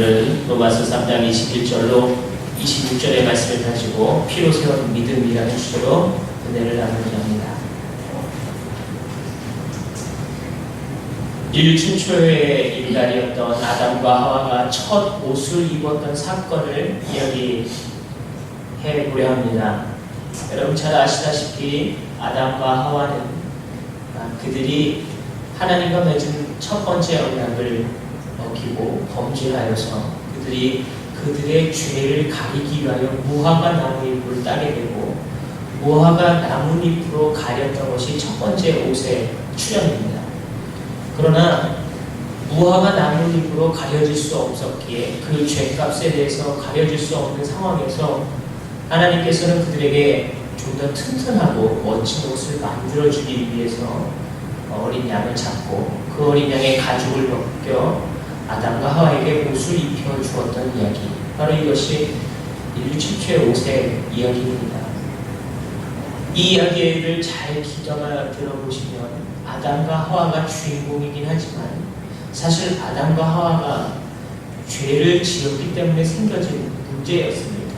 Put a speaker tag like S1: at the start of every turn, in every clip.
S1: 오늘은 로마서 3장 21절로 26절의 말씀을 가지고 피로 세운 믿음이라는 주제로 은혜를 나누고자 합니다. 인류 최초의 인간이었던 아담과 하와가 첫 옷을 입었던 사건을 이야기해 보려 합니다. 여러분 잘 아시다시피 아담과 하와는 그들이 하나님과 맺은 첫 번째 언약을 어기고 범죄하여서 그들이 그들의 죄를 가리기 위하여 무화과 나뭇잎을 따게 되고 무화과 나뭇잎으로 가렸던 것이 첫 번째 옷의 출현입니다. 그러나 무화과 나뭇잎으로 가려질 수 없었기에 그 죄값에 대해서 가려질 수 없는 상황에서 하나님께서는 그들에게 좀 더 튼튼하고 멋진 옷을 만들어주기 위해서 어린 양을 잡고 그 어린 양의 가죽을 벗겨 아담과 하와에게 옷을 입혀주었던 이야기, 바로 이것이 인류 최초의 옷의 이야기입니다. 이 이야기를 잘 귀담아 들어보시면 아담과 하와가 주인공이긴 하지만 사실 아담과 하와가 죄를 지었기 때문에 생겨진 문제였습니다.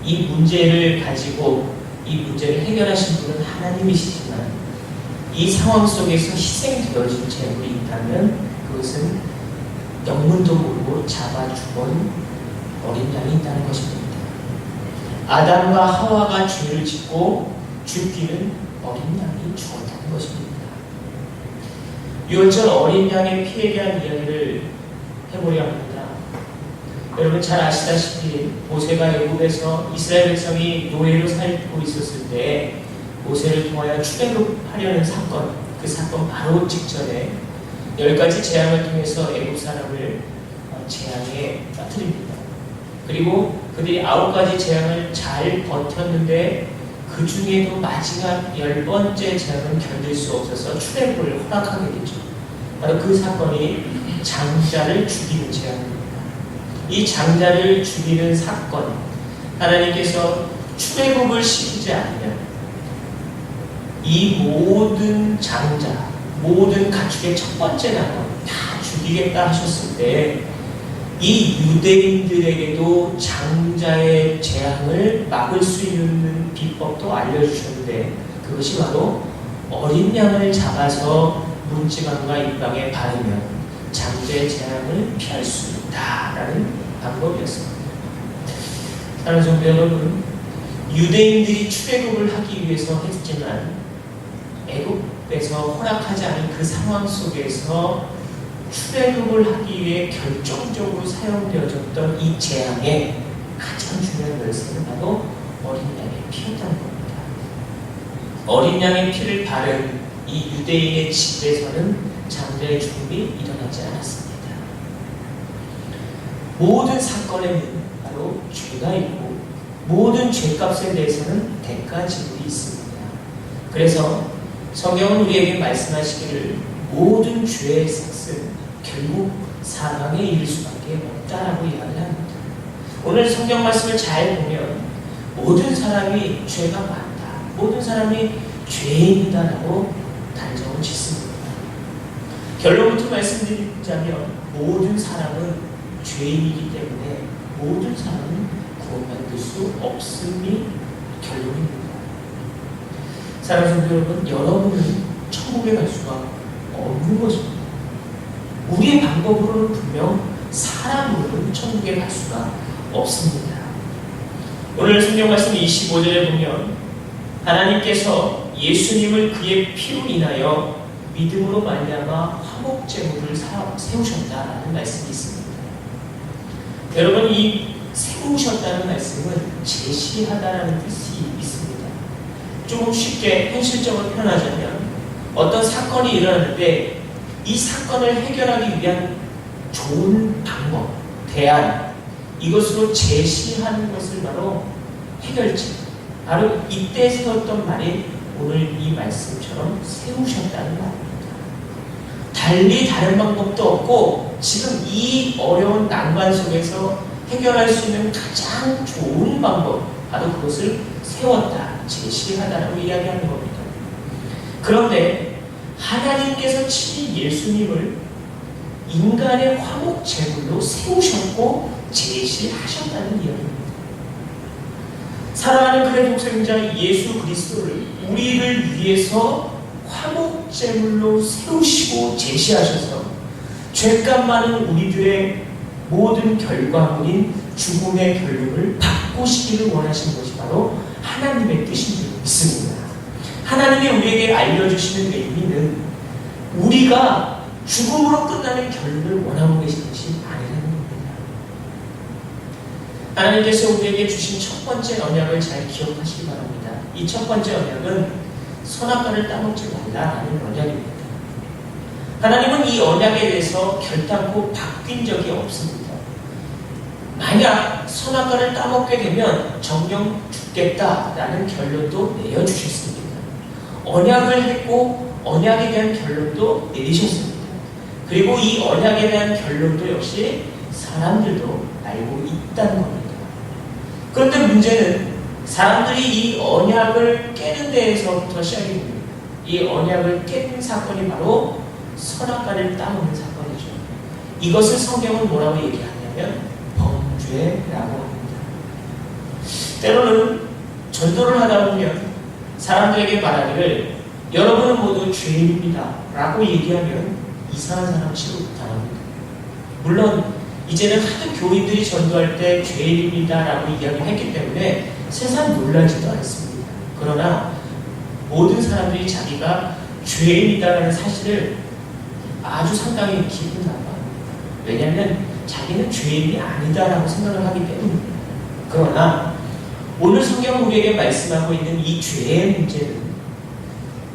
S1: 이 문제를 가지고 이 문제를 해결하신 분은 하나님이시지만 이 상황 속에서 희생되어진 재물이 있다면 그것은 영문도 모르고 잡아 죽은 어린 양이 있다는 것입니다. 아담과 하와가 죄를 짓고 죽기는 어린 양이 죽었다는 것입니다. 6월절 어린 양의 피에 대한 이야기를 해보려 합니다. 여러분 잘 아시다시피 모세가 애굽에서 이스라엘 백성이 노예로 살고 있었을 때 모세를 통하여 출애굽하려는 사건, 그 사건 바로 직전에 10가지 재앙을 통해서 애굽 사람을 재앙에 빠뜨립니다. 그리고 그들이 9가지 재앙을 잘 버텼는데 그 중에도 마지막 10번째 재앙은 견딜 수 없어서 출애굽을 허락하게 되죠. 바로 그 사건이 장자를 죽이는 재앙입니다. 이 장자를 죽이는 사건, 하나님께서 출애굽을 시키지 않으면 이 모든 장자, 모든 가축의 첫 번째 나무 다 죽이겠다 하셨을 때 이 유대인들에게도 장자의 재앙을 막을 수 있는 비법도 알려주셨는데 그것이 바로 어린 양을 잡아서 문지방과 입방에 바르면 장자의 재앙을 피할 수 있다라는 방법이었습니다. 사랑하는 성도 여러분, 유대인들이 출애굽을 하기 위해서 했지만 애굽에서 허락하지 않은 그 상황 속에서 출애굽을 하기 위해 결정적으로 사용되어졌던 이 재앙의 가장 중요한 열쇠는 바로 어린 양의 피였다는 겁니다. 어린 양의 피를 바른 이 유대인의 집에서는 장자의 죽음이 일어나지 않았습니다. 모든 사건에는 바로 죄가 있고 모든 죄값에 대해서는 대가 지불이 있습니다. 그래서 성경은 우리에게 말씀하시기를 모든 죄의 삭은 결국 사망에 이를 수밖에 없다라고 이야기를 합니다. 오늘 성경 말씀을 잘 보면 모든 사람이 죄가 많다, 모든 사람이 죄인이다라고 단정을 짓습니다. 결론부터 말씀드리자면 모든 사람은 죄인이기 때문에 모든 사람은 구원받을 수 없음이 결론입니다. 사랑하는 성도 여러분, 여러분은 천국에 갈 수가 없는 것입니다. 우리의 방법으로는 분명 사람으로는 천국에 갈 수가 없습니다. 오늘 성경 말씀 25절에 보면 하나님께서 예수님을 그의 피로 인하여 믿음으로 말미암아 화목제물을 세우셨다라는 말씀이 있습니다. 여러분, 이 세우셨다는 말씀은 제시하다라는 뜻이 있습니다. 조금 쉽게 현실적으로 표현하자면 어떤 사건이 일어났는데 이 사건을 해결하기 위한 좋은 방법, 대안, 이것으로 제시하는 것을 바로 해결책, 바로 이때 세웠던 말이 오늘 이 말씀처럼 세우셨다는 말입니다. 달리 다른 방법도 없고 지금 이 어려운 난관 속에서 해결할 수 있는 가장 좋은 방법, 바로 그것을 세웠다, 제시하다라고 이야기하는 겁니다. 그런데 하나님께서 친히 예수님을 인간의 화목 제물로 세우셨고 제시하셨다는 이야기입니다. 사랑하는 그의 독생자 예수 그리스도를 우리를 위해서 화목 제물로 세우시고 제시하셔서 죄값 많은 우리들의 모든 결과물인 죽음의 결론을 바꾸시기를 원하시는 것이 바로 하나님의 뜻인 줄 믿습니다. 하나님이 우리에게 알려주시는 의미는 우리가 죽음으로 끝나는 결론을 원하고 계신 것이 아니라는 겁니다. 하나님께서 우리에게 주신 첫 번째 언약을 잘 기억하시기 바랍니다. 이 첫 번째 언약은 선악과를 따먹지 말라라는 언약입니다. 하나님은 이 언약에 대해서 결단코 바뀐 적이 없습니다. 만약 선악과를 따먹게 되면 정령 죽겠다라는 결론도 내려주셨습니다. 언약을 했고 언약에 대한 결론도 내리셨습니다. 그리고 이 언약에 대한 결론도 역시 사람들도 알고 있다는 겁니다. 그런데 문제는 사람들이 이 언약을 깨는 데에서부터 시작이 됩니다. 이 언약을 깨는 사건이 바로 선악과를 따먹는 사건이죠. 이것을 성경은 뭐라고 얘기하냐면 범죄라고 합니다. 때로는 전도를 하다 보면 사람들에게 말하기를 여러분은 모두 죄인입니다 라고 얘기하면 이상한 사람 취급당합니다. 물론 이제는 하도 교인들이 전도할 때 죄인입니다 라고 이야기를 했기 때문에 세상 놀라지도 않습니다. 그러나 모든 사람들이 자기가 죄인이다라는 사실을 아주 상당히 기분 나빠합니다. 왜냐하면 자기는 죄인이 아니다라고 생각을 하기 때문입니다. 그러나 오늘 성경 우리에게 말씀하고 있는 이 죄의 문제는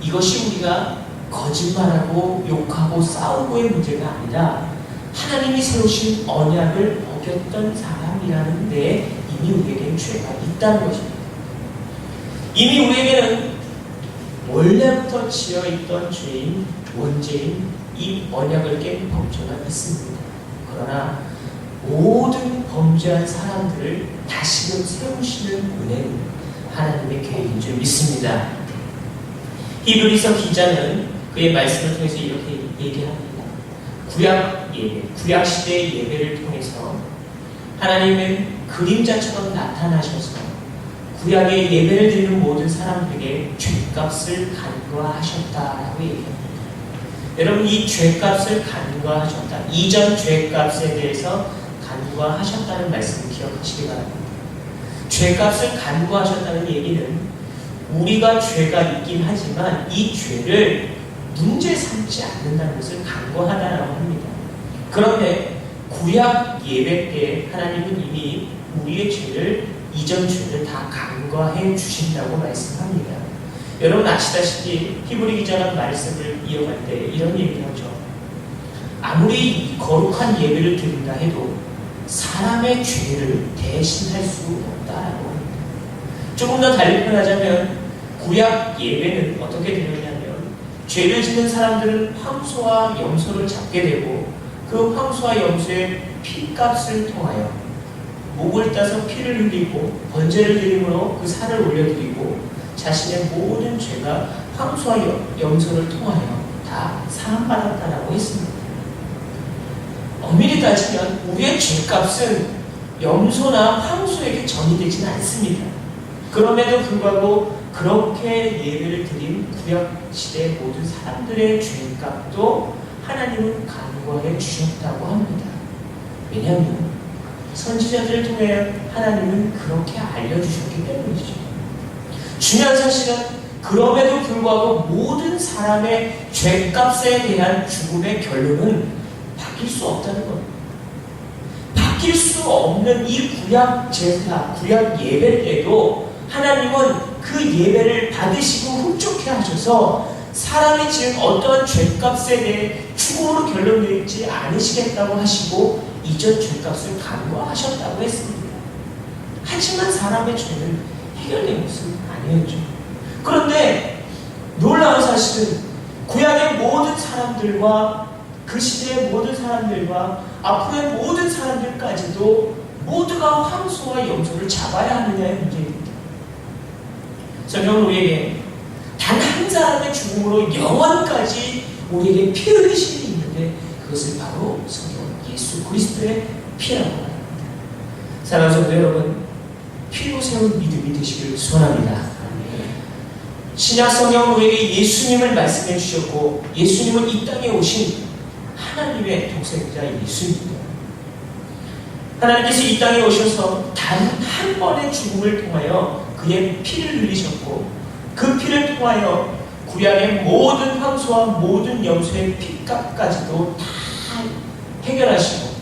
S1: 이것이 우리가 거짓말하고 욕하고 싸우고의 문제가 아니라 하나님이 세우신 언약을 어겼던 사람이라는 데 이미 우리에게는 죄가 있다는 것입니다. 이미 우리에게는 원래부터 지어있던 죄인, 원죄인, 이 언약을 깬 범죄가 있습니다. 그러나 모든 범죄한 사람들을 다시금 세우시는 은혜는 하나님의 계획인 줄 믿습니다. 히브리서 기자는 그의 말씀을 통해서 이렇게 얘기합니다. 구약 예배, 구약 시대의 예배를 통해서 하나님은 그림자처럼 나타나셔서 구약의 예배를 드리는 모든 사람들에게 죄값을 간과하셨다라고 얘기합니다. 여러분, 이 죄값을 간과하셨다. 이전 죄값에 대해서 간과하셨다는 말씀을 기억하시기 바랍니다. 죄값을 간과하셨다는 얘기는 우리가 죄가 있긴 하지만 이 죄를 문제 삼지 않는다는 것을 간과하다라고 합니다. 그런데 구약 예배 때 하나님은 이미 우리의 죄를, 이전 죄를 다 간과해 주신다고 말씀합니다. 여러분 아시다시피 히브리 기자가 말씀을 이어갈 때 이런 얘기를 하죠. 아무리 거룩한 예배를 드린다 해도 사람의 죄를 대신할 수 없다라고 합니다. 조금 더 달리 표현하자면 구약 예배는 어떻게 되느냐면 죄를 짓는 사람들은 황소와 염소를 잡게 되고 그 황소와 염소의 피값을 통하여 목을 따서 피를 흘리고 번제를 드림으로 그 살을 올려드리고 자신의 모든 죄가 황소와 염소를 통하여 다 사함받았다라고 했습니다. 엄밀히 따지면 우리의 죄값은 염소나 황소에게 전이되지는 않습니다. 그럼에도 불구하고 그렇게 예배를 드린 구약시대 모든 사람들의 죄값도 하나님은 간과해 주셨다고 합니다. 왜냐하면 선지자들을 통해 하나님은 그렇게 알려주셨기 때문이죠. 중요한 사실은 그럼에도 불구하고 모든 사람의 죄값에 대한 죽음의 결론은 바뀔 수 없다는 겁니다. 바뀔 수 없는 이 구약 제사, 구약 예배 때도 하나님은 그 예배를 받으시고 흡족해 하셔서 사람이 지은 어떠한 죄값에 대해 죽음으로 결론내지 않으시겠다고 하시고 이전 죄값을 간과하셨다고 했습니다. 하지만 사람의 죄는 해결된 것은 아니었죠. 그런데 놀라운 사실은 구약의 모든 사람들과 그 시대의 모든 사람들과 앞으로의 모든 사람들까지도 모두가 황소와 염소를 잡아야 하느냐의 문제입니다. 성경은 우리에게 단 한 사람의 죽음으로 영원까지 우리에게 피 흘리심이 있는데 그것을 바로 성경 예수 그리스도의 피라고 합니다. 사랑하는 성도 여러분, 피로 세운 믿음이 되시길 소원합니다. 신약 성경은 우리에게 예수님을 말씀해 주셨고, 예수님은 이 땅에 오신 하나님의 독생자 예수입니다. 하나님께서 이 땅에 오셔서 단 한 번의 죽음을 통하여 그의 피를 흘리셨고, 그 피를 통하여 구약의 모든 황소와 모든 염소의 핏값까지도 다 해결하시고,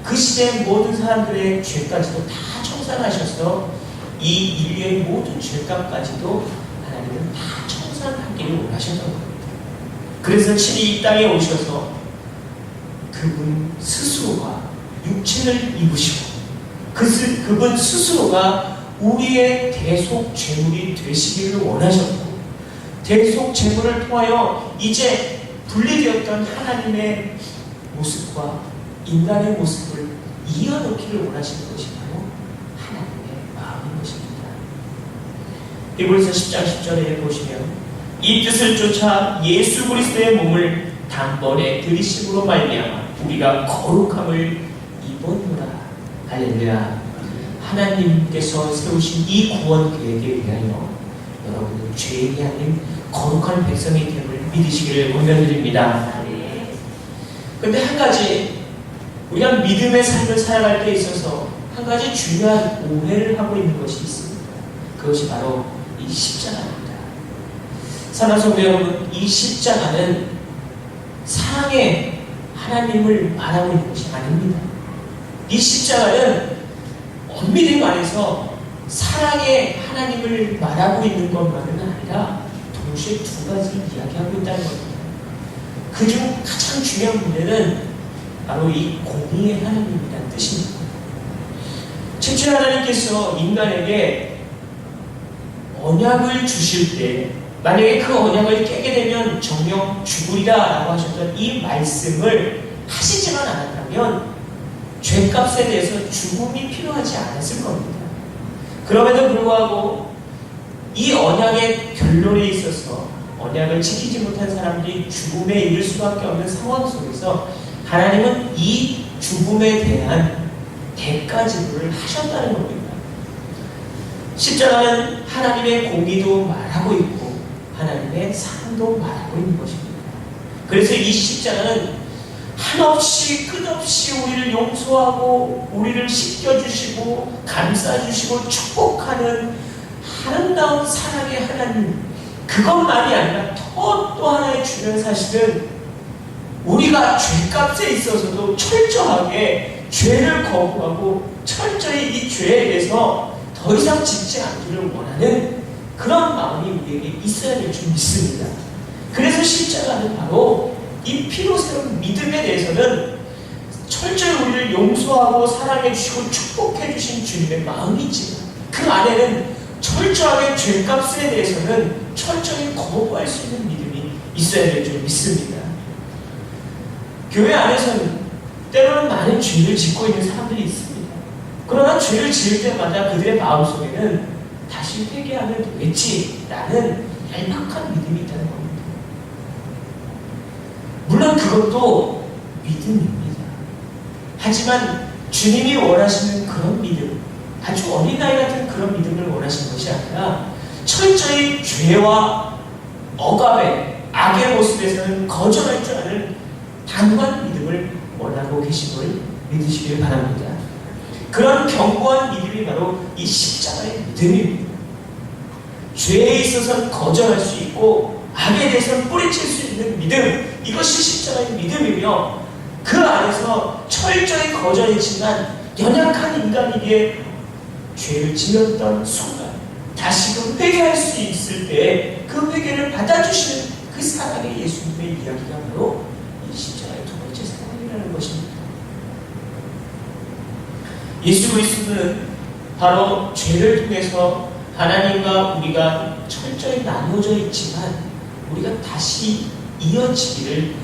S1: 그 시대의 모든 사람들의 죄까지도 다 청산하셔서 이 인류의 모든 죄값까지도 하나님은 다 청산하기를 원하셨던 겁니다. 그래서 친히 이 땅에 오셔서 그분 스스로가 육체를 입으시고 그분 스스로가 우리의 대속 제물이 되시기를 원하셨고, 대속 제물을 통하여 이제 분리되었던 하나님의 모습과 인간의 모습을 이어놓기를 원하시는 것이 바로 하나님의 마음인 것입니다. 히브리서 10장 10절에 보시면 이 뜻을 쫓아 예수 그리스도의 몸을 단번에 들이심으로 말미암아 우리가 거룩함을 입었노라. 할렐루야. 하나님께서 세우신 이 구원 계획에 의하여 여러분은 죄인이 아닌 거룩한 백성이 됨을 믿으시기를 권면드립니다. 그런데 한 가지, 우리가 믿음의 삶을 살아갈 때 있어서 한 가지 중요한 오해를 하고 있는 것이 있습니다. 그것이 바로 이 십자가입니다. 사랑하는 성도 여러분, 이 십자가는 사랑의 하나님을 말하고 있는 것이 아닙니다. 이 십자가는 엄밀히 말해서 사랑의 하나님을 말하고 있는 것만은 아니라 동시에 두 가지를 이야기하고 있다는 겁니다. 그중 가장 중요한 문제는 바로 이 공의의 하나님이라는 뜻입니다. 최초의 하나님께서 인간에게 언약을 주실 때, 만약에 그 언약을 깨게 되면 정령 죽으리라 라고 하셨던 이 말씀을 하시지만 않았다면 죄값에 대해서 죽음이 필요하지 않았을 겁니다. 그럼에도 불구하고 이 언약의 결론에 있어서 언약을 지키지 못한 사람들이 죽음에 이를 수밖에 없는 상황 속에서 하나님은 이 죽음에 대한 대가 지불을 하셨다는 겁니다. 십자가는 하나님의 공의도 말하고 있고 하나님의 사랑도 말하고 있는 것입니다. 그래서 이 십자가는 한없이 끝없이 우리를 용서하고 우리를 씻겨주시고 감싸주시고 축복하는 아름다운 사랑의 하나님, 그것만이 아니라 또 하나의 중요한 사실은 우리가 죄값에 있어서도 철저하게 죄를 거부하고 철저히 이 죄에 대해서 더 이상 짓지 않기를 원하는 그런 마음이 우리에게 있어야 될 줄 믿습니다. 그래서 십자가는 바로 이 피로 세운 믿음에 대해서는 철저히 우리를 용서하고 사랑해 주시고 축복해 주신 주님의 마음이지만 그 안에는 철저하게 죄값에 대해서는 철저히 거부할 수 있는 믿음이 있어야 될 줄 믿습니다. 교회 안에서는 때로는 많은 죄를 짓고 있는 사람들이 있습니다. 그러나 죄를 지을 때마다 그들의 마음속에는 다시 회개하면 되겠지라는 얄팍한 믿음이 있다는 겁니다. 물론 그것도 믿음입니다. 하지만 주님이 원하시는 그런 믿음, 아주 어린아이 같은 그런 믿음을 원하시는 것이 아니라 철저히 죄와 억압의 악의 모습에서는 거절할 줄 아는 단호한 믿음을 원하고 계심을 믿으시길 바랍니다. 그런 견고한 믿음이 바로 이 십자가의 믿음입니다. 죄에 있어서는 거절할 수 있고 악에 대해서는 뿌리칠 수 있는 믿음, 이것이 십자가의 믿음이며 그 안에서 철저히 거절했지만 연약한 인간에게 죄를 지었던 순간 다시금 회개할 수 있을 때 그 회개를 받아주시는 그 사랑의 예수님의 이야기가 바로 이 십자가의 두 번째 사랑이라는 것입니다. 예수 그리스도는 바로 죄를 통해서 하나님과 우리가 철저히 나누어져 있지만 우리가 다시 이어지기를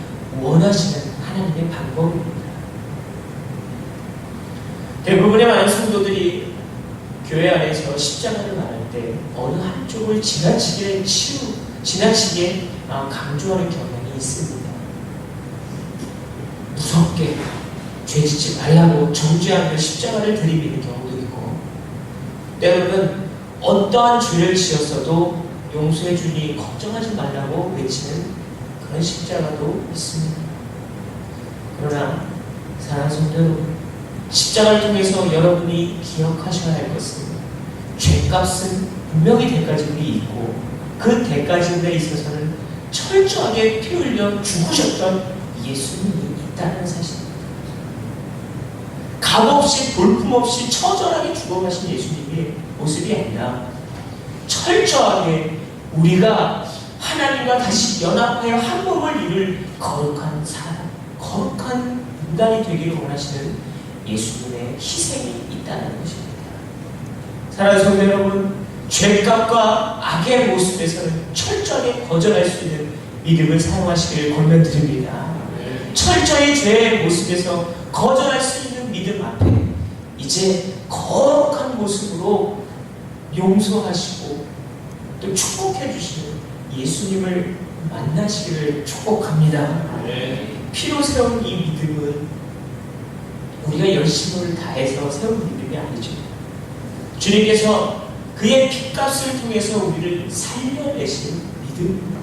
S1: 원하시는 하나님의 방법입니다. 대부분의 많은 성도들이 교회 안에서 십자가를 말할 때 어느 한쪽을 지나치게 강조하는 경향이 있습니다. 무섭게 죄짓지 말라고 정죄하며 십자가를 들이미는 경우도 있고, 때로는 어떠한 죄를 지었어도 용서해 주니 걱정하지 말라고 외치는 그런 십자가도 있습니다. 그러나 사랑하는 성도 여러분, 십자가를 통해서 여러분이 기억하셔야 할 것은 죄값은 분명히 대가지물이 있고, 그 대가지물에 있어서는 철저하게 피 흘려 죽으셨던 예수님이 있다는 사실입니다. 값없이 볼품없이 처절하게 죽어가신 예수님의 모습이 아니라 철저하게 우리가 하나님과 다시 연합하여 한 몸을 이룰 거룩한 사람, 거룩한 인간이 되기를 원하시는 예수님의 희생이 있다는 것입니다. 사랑하는 성도 여러분, 죄값과 악의 모습에서는 철저하게 거절할 수 있는 믿음을 사용하시기를 권면드립니다. 철저히 죄의 모습에서 거절할 수 있는 믿음 앞에 이제 거룩한 모습으로 용서하시고 또 축복해 주시는 예수님을 만나시기를 축복합니다. 피로 세운 이 믿음은 우리가 열심을 다해서 세운 믿음이 아니죠. 주님께서 그의 피값을 통해서 우리를 살려내신 믿음입니다.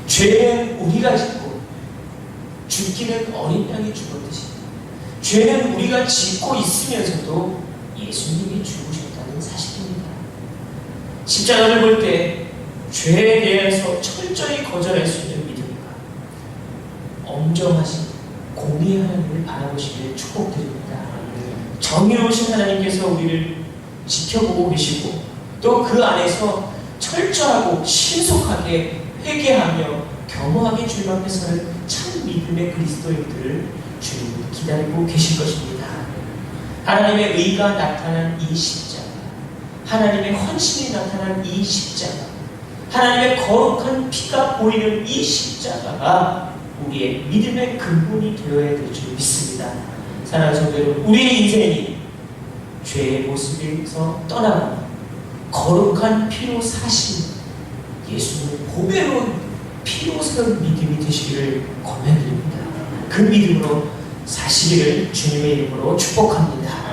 S1: 죄는 우리가 짓고 죽기는 어린 양이 죽었듯이 죄는 우리가 짓고 있으면서도 예수님이 죽으셨다는 사실입니다. 십자가를 볼 때 죄에 대해서 철저히 거절할 수 있는 믿음과 엄정하신 공의의 하나님을 바라보시기를 축복드립니다. 정의로우신 하나님께서 우리를 지켜보고 계시고 또 그 안에서 철저하고 신속하게 회개하며 겸허하게 주님 앞에 서는 참 믿음의 그리스도인들을 주님 기다리고 계실 것입니다. 하나님의 의가 나타난 이 십자가, 하나님의 헌신이 나타난 이 십자가, 하나님의 거룩한 피가 보이는 이 십자가가 우리의 믿음의 근본이 되어야 될 줄 믿습니다. 사랑하는 성도 여러분, 우리의 인생이 죄의 모습에서 떠나고 거룩한 피로 사신 예수님의 보배로운 피로 세운 믿음이 되시기를 권면드립니다. 그 믿음으로 사시기를 주님의 이름으로 축복합니다.